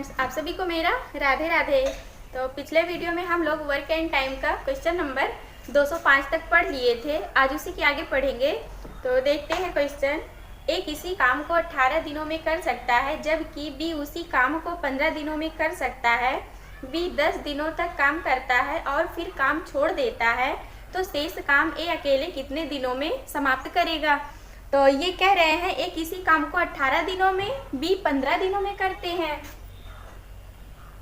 Friends, आप सभी को मेरा राधे राधे। तो पिछले वीडियो में हम लोग वर्क एंड टाइम का क्वेश्चन नंबर 205 तक पढ़ लिए थे। आज उसी के आगे पढ़ेंगे। तो देखते हैं क्वेश्चन। ए किसी काम को 18 दिनों में कर सकता है, जबकि बी उसी काम को 15 दिनों में कर सकता है। बी 10 दिनों तक काम करता है और फिर काम छोड़ देता है, तो शेष काम ए अकेले कितने दिनों में समाप्त करेगा। तो ये कह रहे हैं ए किसी काम को 18 दिनों में, बी 15 दिनों में करते हैं।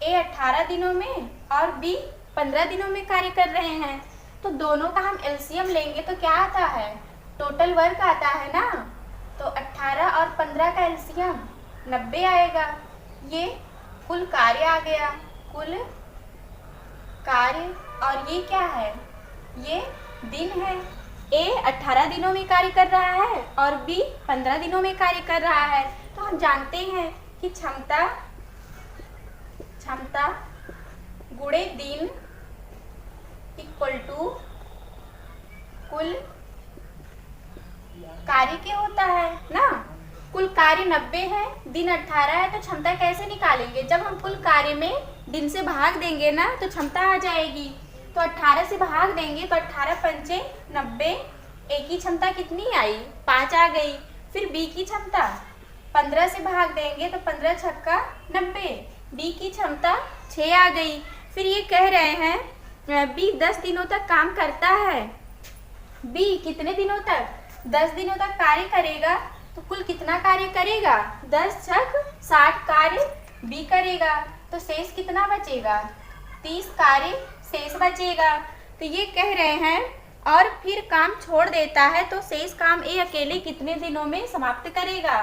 ए 18 दिनों में और बी 15 दिनों में कार्य कर रहे हैं। तो दोनों का हम एलसीएम लेंगे तो क्या आता है, टोटल वर्क आता है ना। तो 18 और 15 का एलसीएम 90 आएगा। ये कुल कार्य आ गया, कुल कार्य। और ये क्या है, ये दिन है। ए 18 दिनों में कार्य कर रहा है और बी 15 दिनों में कार्य कर रहा है। तो हम जानते हैं कि क्षमता गुणे दिन इक्वल टू कुल कार्य के होता है ना। कुल कार्य 90 है, दिन 18 है, तो क्षमता कैसे निकालेंगे। जब हम कुल कार्य में दिन से भाग देंगे ना तो क्षमता आ जाएगी। तो 18 से भाग देंगे तो 18 पंचे 90। ए की क्षमता कितनी आई, 5 आ गई। फिर बी की क्षमता 15 से भाग देंगे तो 15 छक्का 90। बी की क्षमता 6 आ गई। फिर ये कह रहे हैं बी 10 दिनों तक काम करता है। बी कितने दिनों तक, 10 दिनों तक कार्य करेगा। तो कुल कितना कार्य करेगा, 10 छक 60 कार्य बी करेगा। तो शेष कितना बचेगा, 30 कार्य शेष बचेगा। तो ये कह रहे हैं और फिर काम छोड़ देता है, तो शेष काम ए अकेले कितने दिनों में समाप्त करेगा।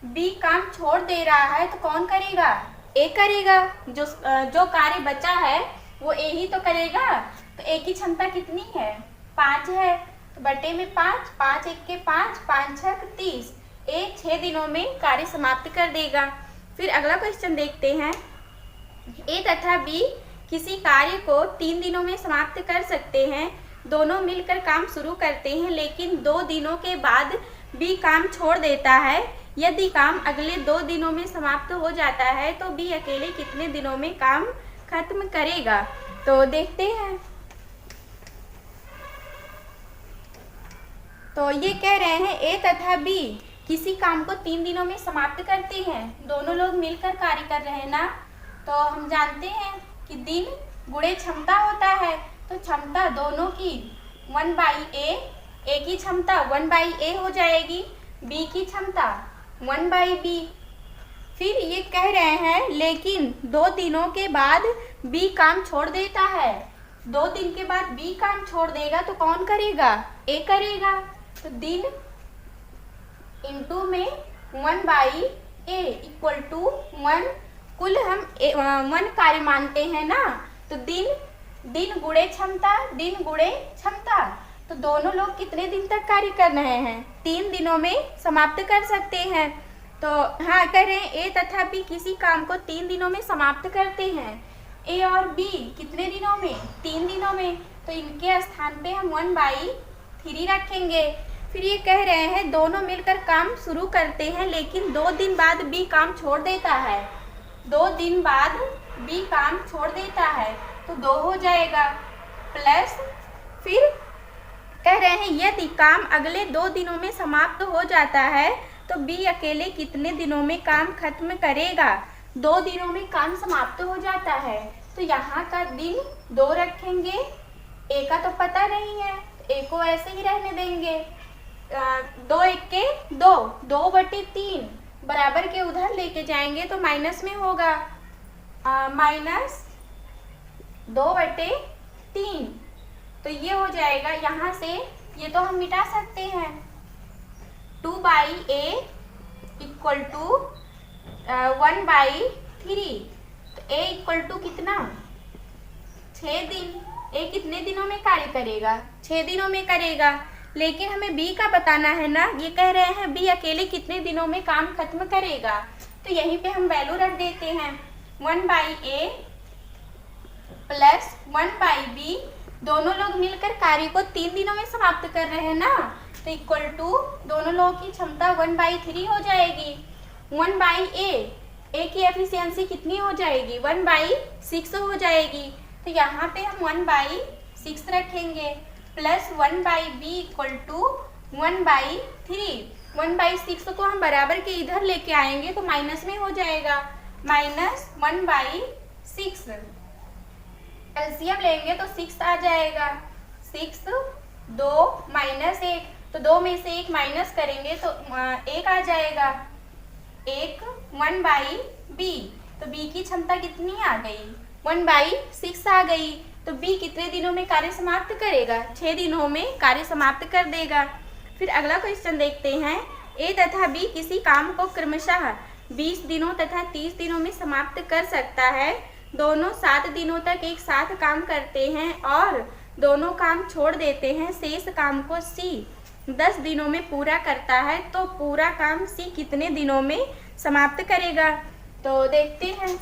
बी काम छोड़ दे रहा है तो कौन करेगा, ए करेगा। जो कार्य बचा है वो ए ही तो करेगा। तो ए की क्षमता कितनी है, 5 है। तो बटे में 5, 5 एक के 5, 5 छक 30। ए 6 दिनों में कार्य समाप्त कर देगा। फिर अगला क्वेश्चन देखते हैं। ए तथा बी किसी कार्य को 3 दिनों में समाप्त कर सकते हैं। दोनों मिलकर काम शुरू करते हैं, लेकिन 2 दिनों के बाद बी काम छोड़ देता है। यदि काम अगले 2 दिनों में समाप्त हो जाता है तो बी अकेले कितने दिनों में काम खत्म करेगा। तो देखते हैं। तो ये कह रहे हैं ए तथा बी किसी काम को 3 दिनों में समाप्त करते हैं। दोनों लोग मिलकर कार्य कर रहे हैं ना। तो हम जानते हैं कि दिन गुणे क्षमता होता है। तो क्षमता दोनों की 1/a, ए की क्षमता 1/a हो जाएगी, बी की क्षमता 1/b। फिर ये कह रहे हैं लेकिन 2 दिनों के बाद बी काम छोड़ देता है। 2 दिन के बाद बी काम छोड़ देगा तो कौन करेगा, ए करेगा। तो दिन इंटू में 1/a इक्वल टू 1। कुल हम 1 कार्य मानते हैं ना। तो दिन गुणे क्षमता, दिन गुणे क्षमता। तो दोनों लोग कितने दिन तक कार्य कर रहे हैं, 3 दिनों में समाप्त कर सकते हैं। तो हाँ, कह रहे हैं ए तथा बी किसी काम को 3 दिनों में समाप्त करते हैं। ए और बी कितने दिनों में, 3 दिनों में। तो इनके स्थान पे हम 1/3 रखेंगे। फिर ये कह रहे हैं दोनों मिलकर काम शुरू करते हैं, लेकिन 2 दिन बाद बी काम छोड़ देता है। 2 दिन बाद बी काम छोड़ देता है तो 2 हो जाएगा प्लस। फिर कह रहे हैं यदि काम अगले 2 दिनों में समाप्त हो जाता है तो बी अकेले कितने दिनों में काम खत्म करेगा। 2 दिनों में काम समाप्त हो जाता है तो यहाँ का दिन 2 रखेंगे। ए का तो पता नहीं है, ए को ऐसे ही रहने देंगे। 2 एक के 2, 2/3 बराबर के उधर लेके जाएंगे तो माइनस में होगा, माइनस 2/3। तो ये हो जाएगा, यहाँ से ये तो हम मिटा सकते हैं। 2/a equal to 1/3। तो a इक्वल टू कितना, 6 दिन। a कितने दिनों में कार्य करेगा, 6 दिनों में करेगा। लेकिन हमें b का बताना है ना। ये कह रहे हैं b अकेले कितने दिनों में काम खत्म करेगा। तो यहीं पे हम वैल्यू रख देते हैं, 1/a प्लस 1/b। दोनों लोग मिलकर कार्य को 3 दिनों में समाप्त कर रहे हैं ना। तो इक्वल टू दोनों लोगों की क्षमता 1/3 हो जाएगी। 1/a ए की एफिशिएंसी कितनी हो जाएगी, 1/6 हो जाएगी। तो यहाँ पे हम 1/6 रखेंगे प्लस 1/b इक्वल टू 1/3। 1/6 को हम बराबर के इधर लेके आएंगे तो माइनस में हो जाएगा, -1/6। एलसीएम लेंगे तो 6 आ जाएगा, 6 2 -1, तो 2 में से 1 माइनस करेंगे तो 1 आ जाएगा, 1 1/b। तो b की क्षमता कितनी आ गई, 1/6 आ गई। तो b कितने दिनों में कार्य समाप्त करेगा, 6 दिनों में कार्य समाप्त कर देगा। फिर अगला क्वेश्चन देखते हैं, a तथा b किसी काम को क्रमशः 20 दिनों तथा 30 दिनों में समाप्त कर सकता है। दोनों 7 दिनों तक एक साथ काम करते हैं और दोनों काम छोड़ देते हैं। शेष काम को c 10 दिनों में पूरा करता है, तो पूरा काम c कितने दिनों में समाप्त करेगा। तो देखते हैं,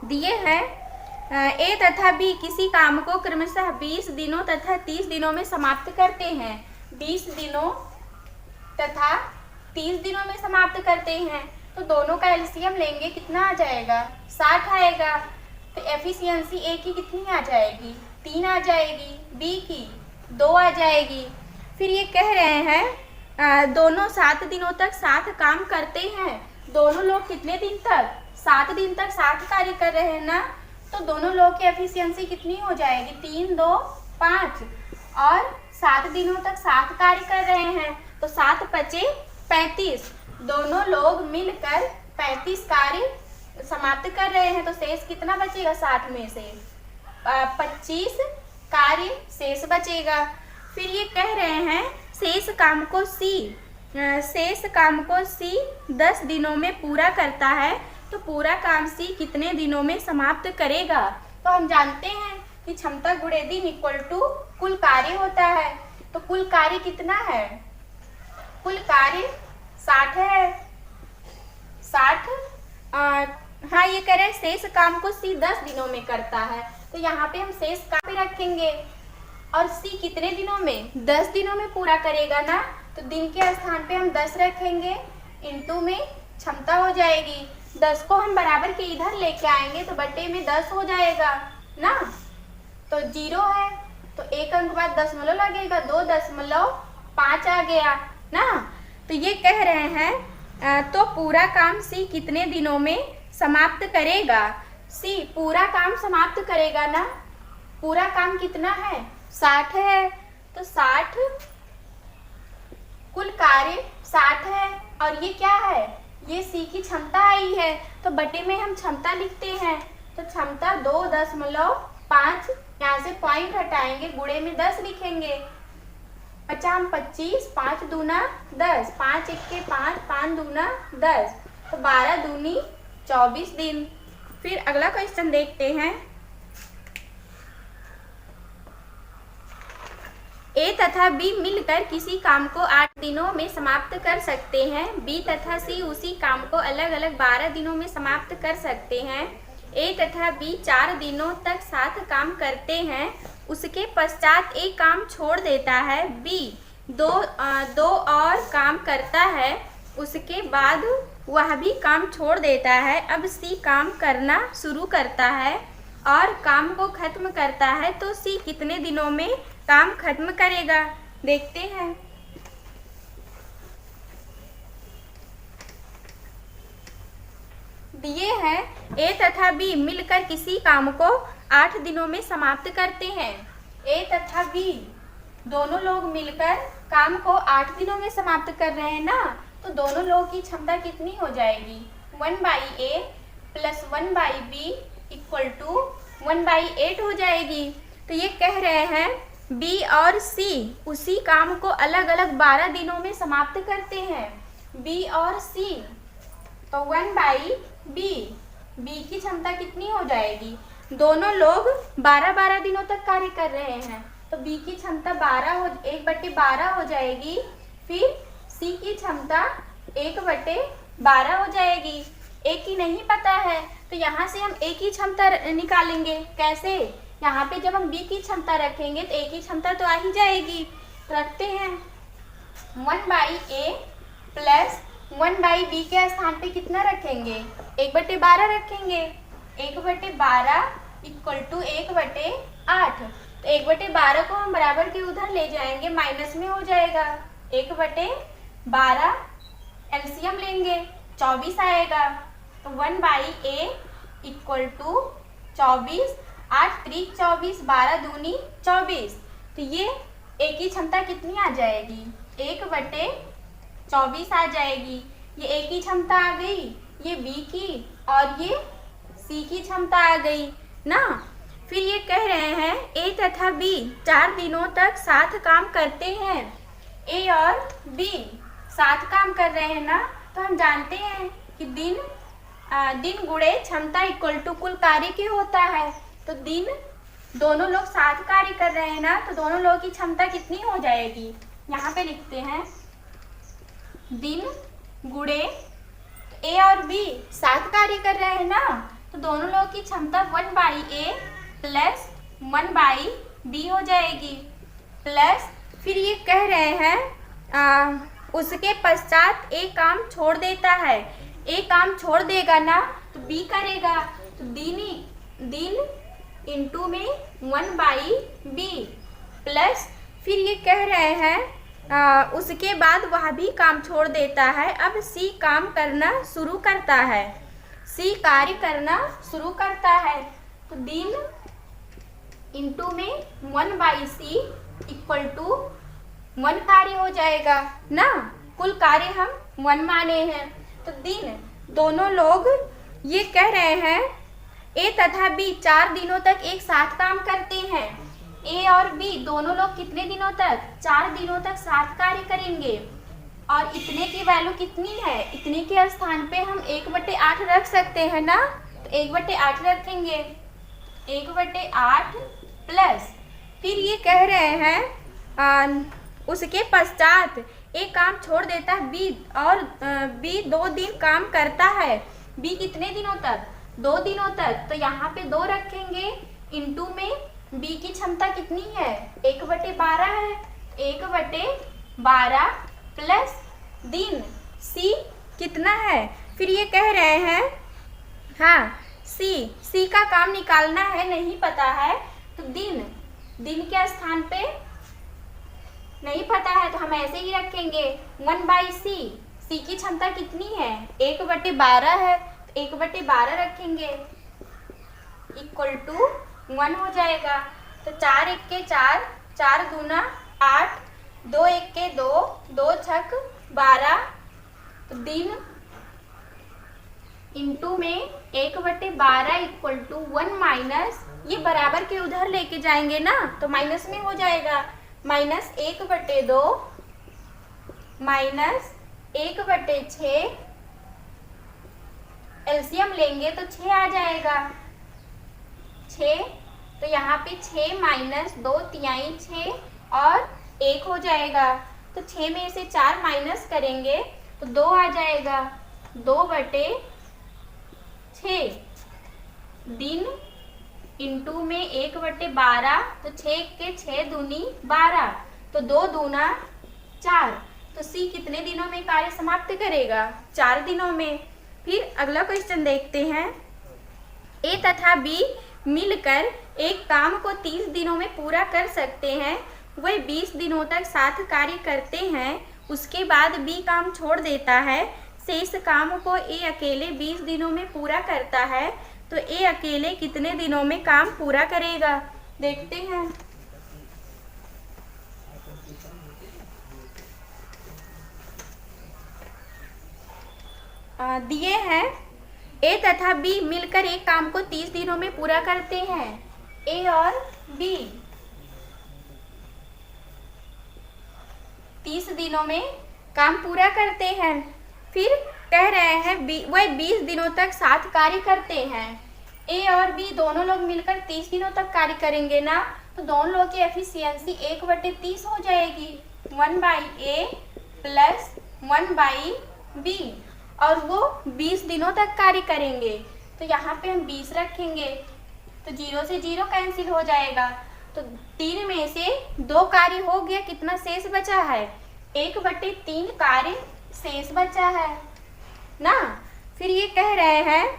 दिए हैं a तथा b किसी काम को क्रमशः 20 दिनों तथा 30 दिनों में समाप्त करते हैं। 20 दिनों तथा 30 दिनों में समाप्त करते हैं, तो दोनों का एलसीएम लेंगे, कितना आ जाएगा, 60 आएगा। तो एफिशिएंसी a की कितनी आ जाएगी, 3 आ जाएगी, b की 2 आ जाएगी। फिर ये कह रहे हैं दोनों 7 दिनों तक साथ काम करते हैं। दोनों लोग कितने दिन तक, 7 दिन तक साथ कार्य कर रहे हैं ना, तो दोनों लोग की एफिशिएंसी कितनी हो जाएगी, 3 2 5, और 7 दिनों तक साथ कार्य कर रहे हैं, तो 7 5 35। दोनों लोग मिलकर 35 कार्य समाप्त कर रहे हैं, तो शेष कितना बचेगा, 60 में से 25 कार्य शेष बचेगा। फिर ये कह रहे हैं शेष काम को C 10 दिनों में पूरा करता है, तो पूरा काम C कितने दिनों में समाप्त करेगा। तो हम जानते हैं कि क्षमता गुणे दिन इक्वल टू कुल कार्य होता है। तो कुल कार्य कितना है, कुल कार्य 60 है, 60। हाँ, ये कह रहे हैं शेष काम को C 10 दिनों में करता है, तो यहाँ पे हम शेष काम पे रखेंगे, और C कितने दिनों में, 10 दिनों में पूरा करेगा ना, तो दिन के स्थान पे हम 10 रखेंगे, इनटू में क्षमता हो जाएगी। 10 को हम बराबर के इधर लेके आएंगे तो बटे में 10 हो जाएगा ना, तो 0 है, तो 1 अंक बाद दशमलव लगेगा, 2.5 आ गया ना। तो ये कह रहे हैं तो पूरा काम C कितने दिनों में समाप्त करेगा। C पूरा काम समाप्त करेगा ना, पूरा काम कितना है, 60 है, तो 60 कुल कार्य 60 है, और ये क्या है, ये C की क्षमता आई है, तो बटे में हम क्षमता लिखते हैं, तो क्षमता 2.5, यहाँ से पॉइंट हटाएंगे, गुणे में 10 लिखेंगे, 50 25, 5 दूना 10, 5 1 5, 5 दूना 10, तो 12 दूनी 24 दिन। फिर अगला क्वेश्चन देखते हैं, A तथा B मिलकर किसी काम को 8 दिनों में समाप्त कर सकते हैं। B तथा C उसी काम को अलग अलग 12 दिनों में समाप्त कर सकते हैं। A तथा B 4 दिनों तक साथ काम करते हैं, उसके पश्चात A काम छोड़ देता है। B दो और काम करता है, उसके बाद वह भी काम छोड़ देता है। अब C काम करना शुरू करता है और काम को खत्म करता है, तो C कितने दिनों में काम खत्म करेगा, देखते हैं। दिए हैं A तथा B मिलकर किसी काम को 8 दिनों में समाप्त करते हैं। A तथा B दोनों लोग मिलकर काम को 8 दिनों में समाप्त कर रहे हैं ना, तो दोनों लोगों की क्षमता कितनी हो जाएगी, 1/A plus 1/B equal to 1/8 हो जाएगी। तो ये कह रहे हैं B और C उसी काम को अलग अलग 12 दिनों में समाप्त करते हैं। B और C, तो 1/B, B की क्षमता कितनी हो जाएगी, दोनों लोग 12 दिनों तक कार्य कर रहे हैं, तो B की क्षमता 1/12 हो जाएगी। फिर C की क्षमता 1/12 हो जाएगी। A की नहीं पता है, तो यहाँ से हम A की क्षमता निकालेंगे, कैसे, यहाँ पे जब हम B की क्षमता रखेंगे तो A की क्षमता तो आ ही जाएगी, रखते हैं। 1/a प्लस 1/b के स्थान पे कितना रखेंगे? 1/12 रखेंगे। 1/12 इक्वल टू 1/8। तो 1/12 को हम बराबर के उधर ले जाएंगे, माइनस में हो जाएगा। 1/12 एलसीएम लेंगे, 24 आएगा। तो 1/a इक्वल टू 24, 8 त्रिक 24, 12 दूनी 24। तो ये a की क्षमता कितनी आ जाएगी? 1/24 आ जाएगी। ये a की क्षमता आ गई, ये b की और ये c की क्षमता आ गई ना। फिर ये कह रहे हैं a तथा b 4 दिनों तक साथ काम करते हैं। a और b साथ काम कर रहे हैं ना, तो हम जानते हैं कि दिन गुणे क्षमता इक्वल टू कुल कार्य के होता है। तो दिन दोनों लोग साथ कार्य कर रहे हैं ना, तो दोनों लोगों की क्षमता कितनी हो जाएगी? यहाँ पे लिखते हैं दिन गुणे a और b साथ कार्य कर रहे हैं ना, तो दोनों लोगों की क्षमता 1/a प्लस 1/b हो जाएगी। प्लस फिर ये कह रहे हैं उसके पश्चात a काम छोड़ देता है। a काम छोड़ देगा ना, तो b करेगा। तो दिन इंटू में 1/b प्लस फिर ये कह रहे हैं उसके बाद वह भी काम छोड़ देता है। अब c काम करना शुरू करता है, c कार्य करना शुरू करता है। तो दिन इंटू में 1/c इक्वल टू 1 कार्य हो जाएगा ना। कुल कार्य हम 1 माने हैं। तो दिन दोनों लोग ये कह रहे हैं a तथा b 4 दिनों तक एक साथ काम करते हैं। a और b दोनों लोग कितने दिनों तक? 4 दिनों तक साथ कार्य करेंगे। और इतने की वैल्यू कितनी है? इतने के स्थान पे हम 1/8 रख सकते हैं ना, तो 1/8 रखेंगे। 1/8 प्लस फिर ये कह रहे हैं उसके पश्चात एक काम छोड़ देता है b और b 2 दिन काम करता है। b कितने दिनों तक? 2 दिनों तक। तो यहाँ पे 2 रखेंगे, इंटू में b की क्षमता कितनी है? 1/12 है। 1/12 प्लस दिन c कितना है? फिर ये कह रहे हैं हाँ c का काम निकालना है, नहीं पता है। तो दिन के स्थान पे नहीं पता है, तो हम ऐसे ही रखेंगे 1/c। c की क्षमता कितनी है? 1/12 है, तो 1/12 रखेंगे इक्वल टू 1 हो जाएगा। तो 4 1 के 4, 4 दूना 8, 2 1 के 2, 2 छक 12। तो दिन इंटू में 1/12 इक्वल टू 1 माइनस, ये बराबर के उधर लेके जाएंगे ना, तो माइनस में हो जाएगा। माइनस 1/2 माइनस 1/6, एलसीएम लेंगे तो 6 आ जाएगा। 6, तो यहाँ पे 6 माइनस 2 तिहाई 6 और 1 हो जाएगा। तो 6 में से 4 माइनस करेंगे तो 2 आ जाएगा। 2/6 दिन इंटू में 1/12, तो 6 के 6 दूनी 12, तो 2 दूना 4। तो c कितने दिनों में कार्य समाप्त करेगा? 4 दिनों में। फिर अगला क्वेश्चन देखते हैं। a तथा b मिलकर एक काम को 30 दिनों में पूरा कर सकते हैं। वह 20 दिनों तक साथ कार्य करते हैं, उसके बाद b काम छोड़ देता है। शेष काम को a अकेले 20 दिनों में पूरा करता है। तो a अकेले कितने दिनों में काम पूरा करेगा? देखते हैं। दिए हैं a तथा b मिलकर एक काम को 30 दिनों में पूरा करते हैं। a और b 30 दिनों में काम पूरा करते हैं। फिर कह रहे हैं वह 20 दिनों तक साथ कार्य करते हैं। a और b दोनों लोग मिलकर 30 दिनों तक कार्य करेंगे ना, तो दोनों लोगों की एफिशिएंसी 1/30 हो जाएगी। 1/a प्लस 1/b, और वो 20 दिनों तक कार्य करेंगे। तो यहाँ पे हम 20 रखेंगे, तो 0 से 0 कैंसिल हो जाएगा। तो 3 में से 2 कार्य हो गया, कितना शेष बचा है? 1/3 कार्य शेष बचा है ना। फिर ये कह रहे हैं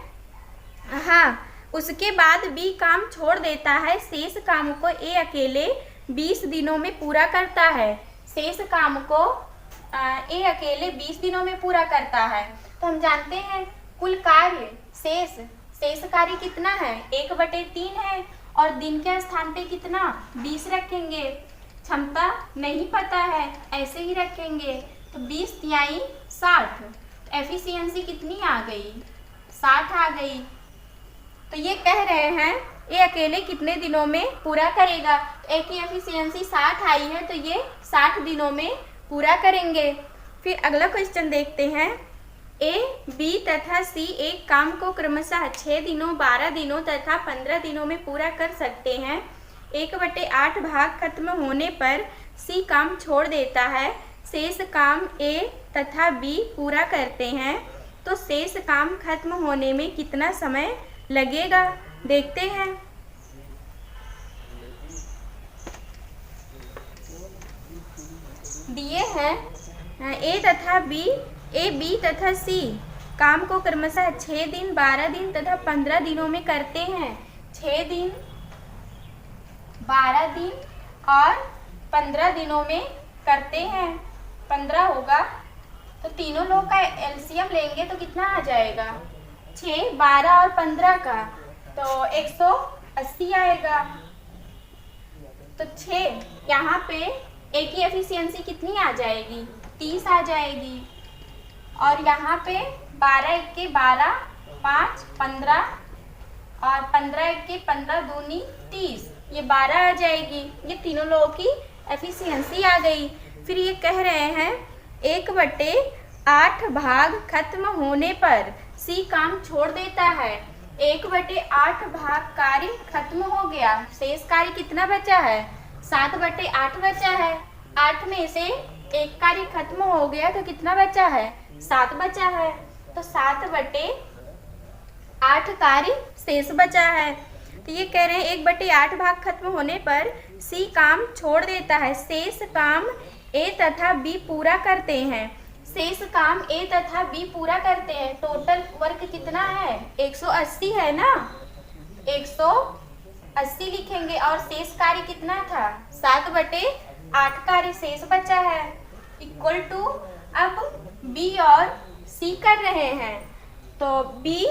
हाँ, उसके बाद बी काम छोड़ देता है, शेष काम को ए अकेले 20 दिनों में पूरा करता है। शेष काम को ए अकेले 20 दिनों में पूरा करता है। तो हम जानते हैं कुल कार्य शेष कार्य कितना है, 1/3 है, और दिन के स्थान पे कितना 20 रखेंगे। क्षमता नहीं पता है, ऐसे ही रखेंगे। तो 20 तिहाई 60, एफिशिएंसी कितनी आ गई, 60 आ गई। तो ये कह रहे हैं ये अकेले कितने दिनों में पूरा करेगा। ए की एफिशिएंसी 60 आई है, तो ये 60 दिनों में पूरा करेंगे। फिर अगला क्वेश्चन देखते हैं। ए, बी तथा सी एक काम को क्रमशः 6 दिनों, 12 दिनों तथा 15 दिनों में पूरा कर सकते हैं। 1/8 भाग खत्म होने पर सी काम छोड़ देता है, शेष काम ए तथा बी पूरा करते हैं। तो शेष काम खत्म होने में कितना समय लगेगा, देखते हैं। दिए हैं ए बी तथा सी काम को क्रमशः 6 दिन, 12 दिन तथा 15 दिनों में करते हैं। 6 दिन, 12 दिन और 15 दिनों में करते हैं। 15 होगा तो तीनों लोग का एलसीएम लेंगे तो कितना आ जाएगा, 6, 12 और 15 का, तो 180 आएगा। तो 6 यहाँ पे ए की एफिशिएंसी कितनी आ जाएगी, 30 आ जाएगी। और यहाँ पे 12 1 12, 5 15 और 15 1 15 दूनी 30, ये 12 आ जाएगी। ये तीनों लोगों की एफिशिएंसी आ गई। फिर ये कह रहे हैं 1/8 भाग खत्म होने पर सी काम छोड़ देता है। 1/8 भाग कार्य खत्म हो गया, शेष कार्य कितना बचा है, 7/8 बचा है। 8 में से एक कार्य खत्म हो गया तो कितना बचा है, 7 बचा है। तो 7/8 कार्य शेष बचा है। तो ये कह रहे हैं 1/8 भाग खत्म होने पर सी काम छोड़ देता है, शेष काम ए तथा बी पूरा करते हैं। शेष काम ए तथा बी पूरा करते हैं। टोटल वर्क कितना है, 180 है ना, 180 लिखेंगे। और शेष कार्य कितना था, 7/8 कार्य शेष बचा है। इक्वल टू, अब बी और सी कर रहे हैं, तो बी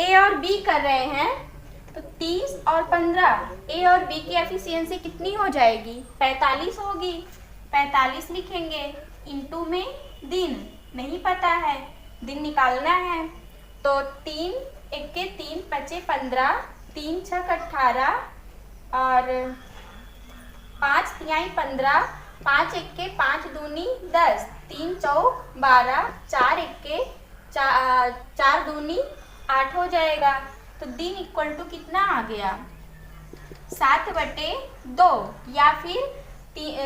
ए और बी कर रहे हैं, तो 30 और 15 ए और बी की एफिशिएंसी कितनी हो जाएगी, 45 होगी। 45 लिखेंगे। इनटू में दिन नहीं पता है, दिन निकालना है। तो 3 1 3 5 15, 3 6 18 और 5 तिहाई 15, 5 1 5 दूनी 10, 3 चौक 12, 4 1 4 दूनी 8 हो जाएगा। तो दिन इक्वल टू कितना आ गया, 7/2, या फिर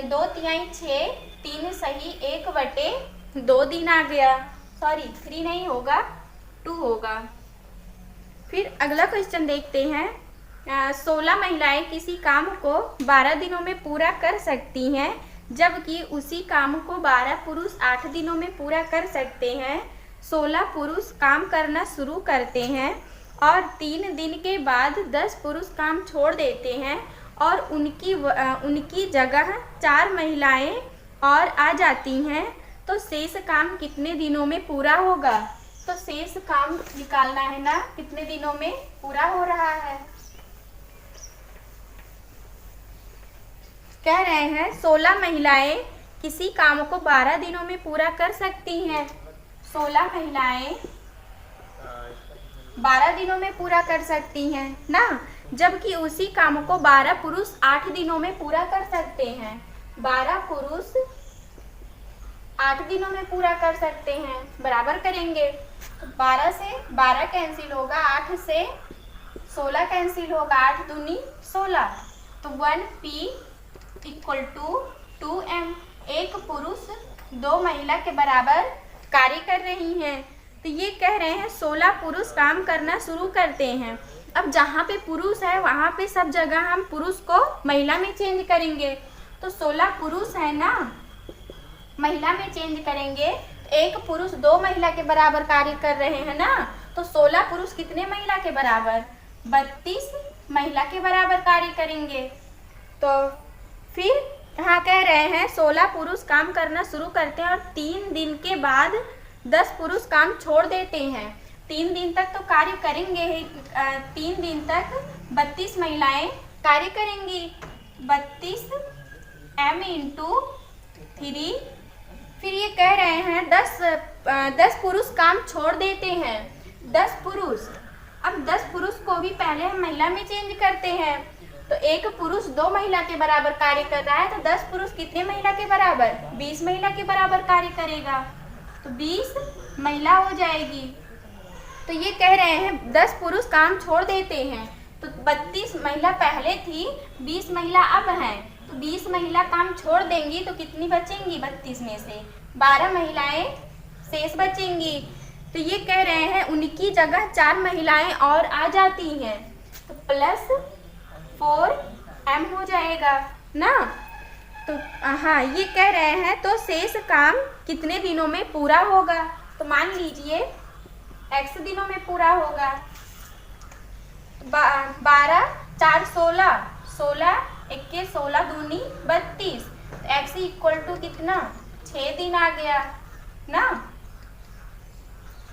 2 तिहाई 6, 3 सही 1/2 दिन आ गया। सॉरी 3 नहीं होगा, 2 होगा। फिर अगला क्वेश्चन देखते हैं। 16 महिलाएं किसी काम को 12 दिनों में पूरा कर सकती हैं, जबकि उसी काम को 12 पुरुष 8 दिनों में पूरा कर सकते हैं। 16 पुरुष काम करना शुरू करते हैं और 3 दिन के बाद 10 पुरुष काम छोड़ देते हैं और उनकी जगह 4 महिलाएं और आ जाती हैं। तो शेष काम कितने दिनों में पूरा होगा। तो शेष काम निकालना है ना, कितने दिनों में पूरा हो रहा है। कह रहे हैं 16 महिलाएं किसी काम को 12 दिनों में पूरा कर सकती हैं। 16 महिलाएं 12 दिनों में पूरा कर सकती हैं ना, जबकि उसी काम को 12 पुरुष 8 दिनों में पूरा कर सकते हैं। 12 पुरुष 8 दिनों में पूरा कर सकते हैं। बराबर करेंगे तो 12 से 12 कैंसिल होगा, 8 से 16 कैंसिल होगा, 8 दूनी 16। तो 1P इक्वल टू 2M। एक पुरुष 2 महिला के बराबर कार्य कर रही हैं। तो ये कह रहे हैं 16 पुरुष काम करना शुरू करते हैं। अब जहाँ पे पुरुष है वहाँ पे सब जगह हम पुरुष को महिला में चेंज करेंगे। तो 16 पुरुष है ना, महिला में चेंज करेंगे, एक पुरुष 2 महिला के बराबर कार्य कर रहे हैं ना, तो 16 पुरुष कितने महिला के बराबर? 32 महिला के बराबर कार्य करेंगे। तो फिर यहाँ कह रहे हैं 16 पुरुष काम करना शुरू करते हैं और 3 दिन के बाद 10 पुरुष काम छोड़ देते हैं। 3 दिन तक तो कार्य करेंगे ही, 3 दिन तक 32 महिलाएं कार्य करेंगी। 32 m × 3। फिर ये कह रहे हैं 10 पुरुष काम छोड़ देते हैं। 10 पुरुष, अब 10 पुरुष को भी पहले हम महिला में चेंज करते हैं, तो एक पुरुष 2 महिला के बराबर कार्य कर रहा है, तो 10 पुरुष कितने महिला के बराबर? 20 महिला के बराबर कार्य करेगा, तो 20 महिला हो जाएगी। तो ये कह रहे हैं 10 पुरुष काम छोड़ देते हैं, तो 32 महिला पहले थी, 20 महिला अब हैं, तो 20 महिला काम छोड़ देंगी तो कितनी बचेंगी? 32 में से 12 महिलाएं शेष बचेंगी। तो ये कह रहे हैं उनकी जगह 4 महिलाएं और आ जाती हैं, तो +4m हो जाएगा ना। तो हाँ, ये कह रहे हैं तो शेष काम कितने दिनों में पूरा होगा? तो मान लीजिए x दिनों में पूरा होगा। 12 4 16, 16 1 16 दूनी 32, तो x = कितना? 6 दिन आ गया ना।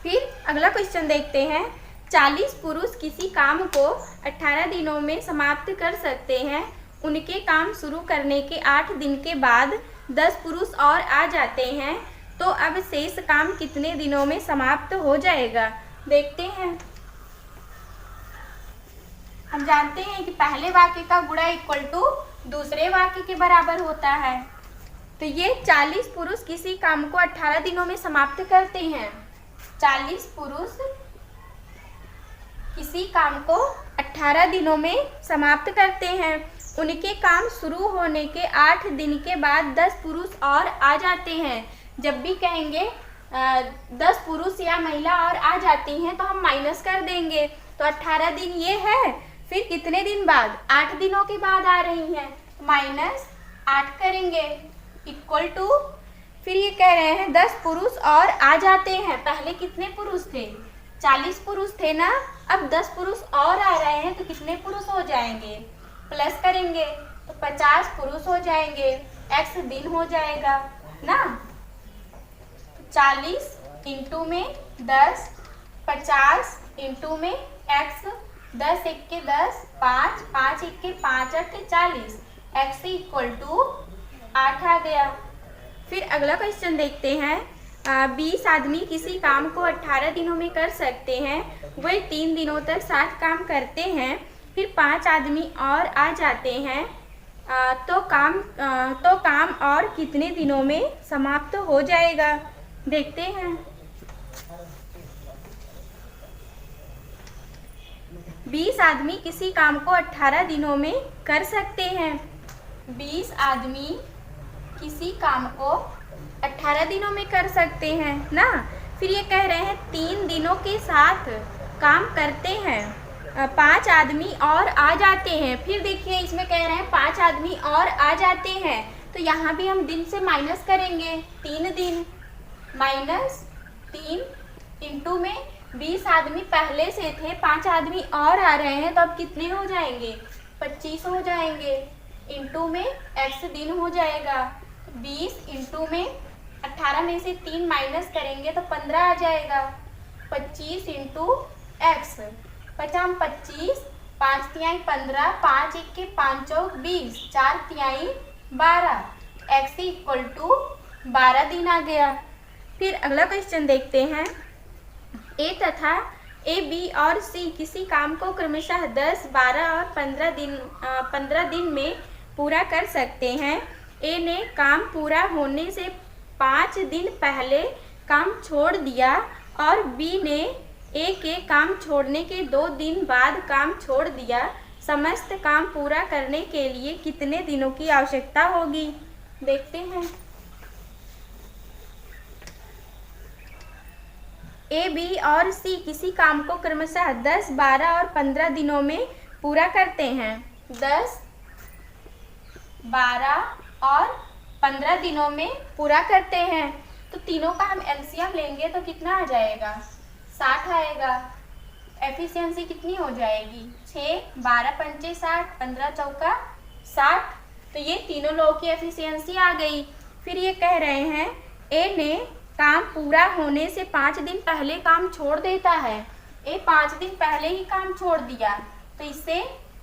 फिर अगला क्वेश्चन देखते हैं। 40 पुरुष किसी काम को 18 दिनों में समाप्त कर सकते हैं। उनके काम शुरू करने के 8 दिन के बाद 10 पुरुष और आ जाते हैं, तो अब शेष काम कितने दिनों में समाप्त हो जाएगा? देखते हैं। हम जानते हैं कि पहले वाक्य का गुणा = दूसरे वाक्य के बराबर होता है। तो ये 40 पुरुष किसी काम को 18 दिनों में समाप्त करते हैं। 40 पुरुष किसी काम को 18 दिनों में समाप्त करते हैं। उनके काम शुरू होने के 8 दिन के बाद 10 पुरुष और आ जाते हैं। जब भी कहेंगे 10 पुरुष या महिला और आ जाती हैं तो हम माइनस कर देंगे। तो 18 दिन ये है, फिर कितने दिन बाद? 8 दिनों के बाद आ रही हैं, -8 करेंगे = फिर ये कह रहे हैं 10 पुरुष और आ जाते हैं। पहले कितने पुरुष थे? 40 पुरुष थे ना, अब 10 पुरुष और आ रहे हैं, तो कितने पुरुष हो जाएंगे? प्लस करेंगे तो 50 पुरुष हो जाएंगे, x दिन हो जाएगा ना। 40 × में 10, 50 × में x, 10 1 के 10, 5 5 1 के 5 8 40, x = 8 आ गया। फिर अगला क्वेश्चन देखते हैं। 20 आदमी किसी काम को 18 दिनों में कर सकते हैं। वे 3 दिनों तक साथ काम करते हैं, फिर 5 आदमी और आ जाते हैं, तो काम और कितने दिनों में समाप्त हो जाएगा? देखते हैं। 20 आदमी किसी काम को 18 दिनों में कर सकते हैं। 20 आदमी किसी काम को 18 दिनों में कर सकते हैं ना। फिर ये कह रहे हैं 3 दिनों के साथ काम करते हैं, 5 आदमी और आ जाते हैं। फिर देखिए इसमें कह रहे हैं 5 आदमी और आ जाते हैं, तो यहाँ भी हम दिन से माइनस करेंगे। 3 दिन -3 × में 20 आदमी पहले से थे, 5 आदमी और आ रहे हैं, तो अब कितने हो जाएंगे? 25 हो जाएंगे, × में x दिन हो जाएगा। 20 × में 18 में से 3 माइनस करेंगे तो 15 आ जाएगा। 25 × x, 5 25, 5 तिहाई 15, 5 1 के 5 चौक 20, 4 तिहाई 12, x = 12 दिन आ गया। फिर अगला क्वेश्चन देखते हैं। ए तथा ए, बी और सी किसी काम को क्रमशः 10, 12 और 15 दिन में पूरा कर सकते हैं। ए ने काम पूरा होने से 5 दिन पहले काम छोड़ दिया और बी ने ए के काम छोड़ने के 2 दिन बाद काम छोड़ दिया। समस्त काम पूरा करने के लिए कितने दिनों की आवश्यकता होगी? देखते हैं। ए, बी और सी किसी काम को क्रमशः 10, 12 और 15 दिनों में पूरा करते हैं। 10, 12 और 15 दिनों में पूरा करते हैं। तो तीनों का हम एलसीएम लेंगे तो कितना आ जाएगा, 60 आएगा। एफिशिएंसी कितनी हो जाएगी, 6, 12 पंचे 60, 15 चौका 60। तो ये तीनों लोगों की एफिशिएंसी आ गई। फिर ये कह रहे हैं ए ने काम पूरा होने से 5 दिन पहले काम छोड़ देता है। ए 5 दिन पहले ही काम छोड़ दिया, तो इससे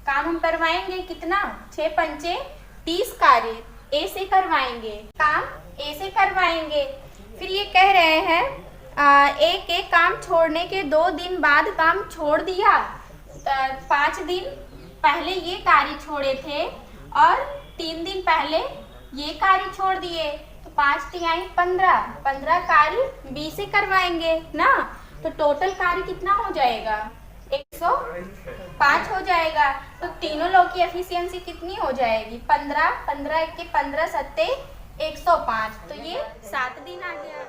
काम हम करवाएंगे कितना, 6 पंचे 30 कार्य ए से करवाएंगे, काम ए से करवाएंगे। फिर ये कह रहे हैं ए के काम छोड़ने के 2 दिन बाद काम छोड़ दिया। 5 दिन पहले ये कार्य छोड़े थे और 3 दिन पहले ये कार्य छोड़ दिए, तो 5 तिहाई 15 कार्य बी से करवाएंगे ना। तो टोटल कार्य कितना हो जाएगा, 105 हो जाएगा। तो तीनों लोग की एफिशिएंसी कितनी हो जाएगी, 15 1 के 15 7 105। तो ये 7 दिन आ गया।